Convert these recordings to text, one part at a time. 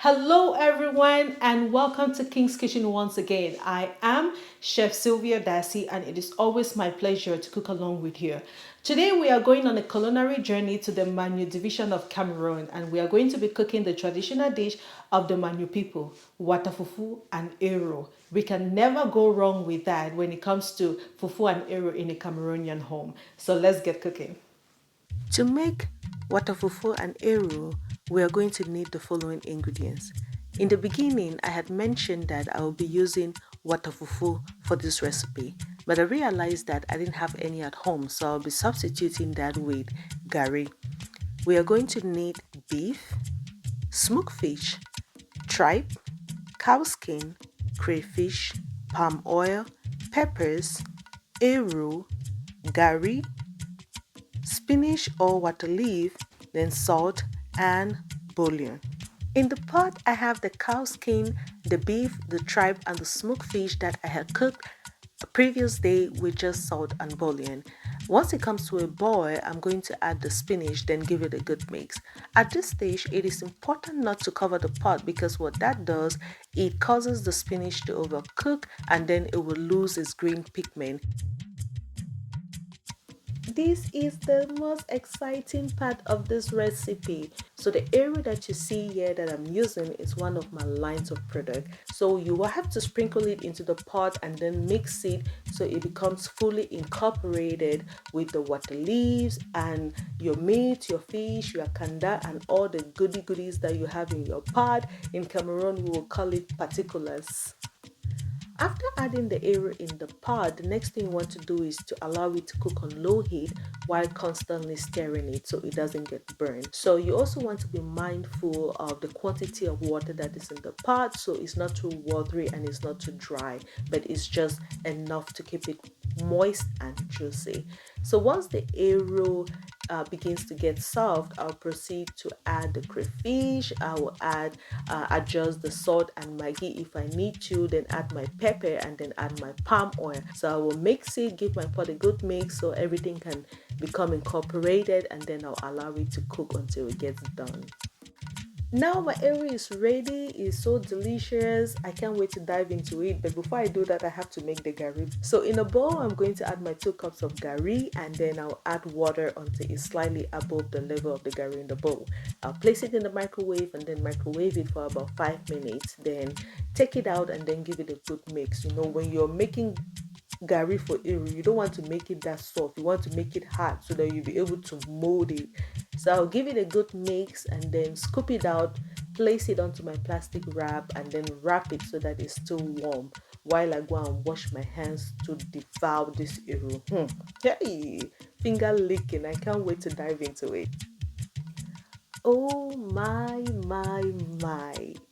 Hello, everyone, and welcome to King's Kitchen once again. I am Chef Sylvia Darcy, and it is always my pleasure to cook along with you. Today, we are going on a culinary journey to the Manyu division of Cameroon, and we are going to be cooking the traditional dish of the Manyu people, water fufu and ero. We can never go wrong with that when it comes to fufu and ero in a Cameroonian home. So let's get cooking. To make water fufu and ero, we are going to need the following ingredients. In the beginning, I had mentioned that I will be using water fufu for this recipe, but I realized that I didn't have any at home, so I'll be substituting that with Garri. We are going to need beef, smoked fish, tripe, cow skin, crayfish, palm oil, peppers, ero, Garri, spinach or water leaf, then salt and bouillon. In the pot, I have the cow skin, the beef, the tripe, and the smoked fish that I had cooked a previous day with just salt and bouillon. Once it comes to a boil, I'm going to add the spinach, then give it a good mix. At this stage, it is important not to cover the pot because what that does, it causes the spinach to overcook and then it will lose its green pigment. This is the most exciting part of this recipe. So the area that you see here that I'm using is one of my lines of product. So you will have to sprinkle it into the pot and then mix it so it becomes fully incorporated with the water leaves and your meat, your fish, your kanda, and all the goodies that you have in your pot. In Cameroon, we will call it particulars. After adding the area in the pot, the next thing you want to do is to allow it to cook on low heat while constantly stirring it so it doesn't get burned. So you also want to be mindful of the quantity of water that is in the pot so it's not too watery and it's not too dry, but it's just enough to keep it moist and juicy. So once the arrow begins to get soft, I'll proceed to add the crayfish. I will adjust the salt and maggi if I need to, then add my pepper and then add my palm oil. So I will mix it, give my pot a good mix so everything can become incorporated, and then I'll allow it to cook until it gets done. Now my area is ready. It's so delicious. I can't wait to dive into it. But before I do that, I have to make the garri. So in a bowl, I'm going to add my 2 cups of garri and then I'll add water until it's slightly above the level of the garri in the bowl. I'll place it in the microwave and then microwave it for about 5 minutes. Then take it out and then give it a good mix. You know, when you're making Garri for ero, you don't want to make it that soft, you want to make it hard so that you'll be able to mold it. So I'll give it a good mix and then scoop it out, place it onto my plastic wrap and then wrap it so that it's still warm while I go and wash my hands to devour this ero. Hey, finger licking, I can't wait to dive into it. Oh my.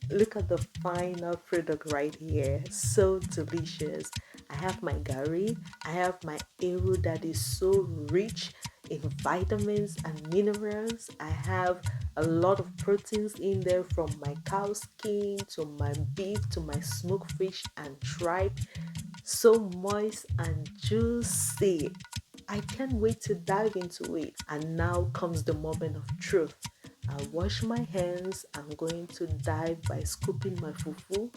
Look at the final product right here. So delicious. I have my Garri. I have my ero that is so rich in vitamins and minerals. I have a lot of proteins in there from my cow skin to my beef to my smoked fish and tripe. So moist and juicy. I can't wait to dive into it. And now comes the moment of truth. I wash my hands. I'm going to dive by scooping my fufu,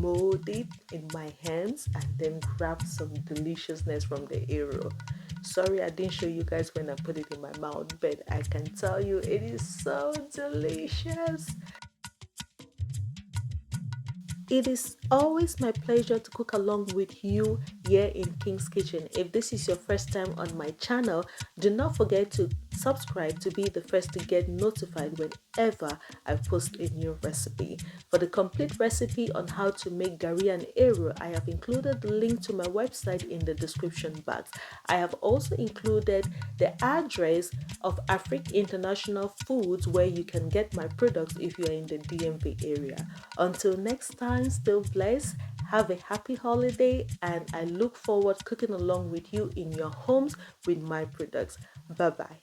mold it in my hands, and then grab some deliciousness from the ero. Sorry I didn't show you guys when I put it in my mouth, but I can tell you it is so delicious. It is always my pleasure to cook along with you here in King's Kitchen. If this is your first time on my channel, do not forget to subscribe to be the first to get notified whenever I post a new recipe. For the complete recipe on how to make Garri and ero, I have included the link to my website in the description box. I have also included the address of AFRIK International Foods where you can get my products if you are in the DMV area. Until next time, still blessed, have a happy holiday, and I look forward cooking along with you in your homes with my products. Bye bye.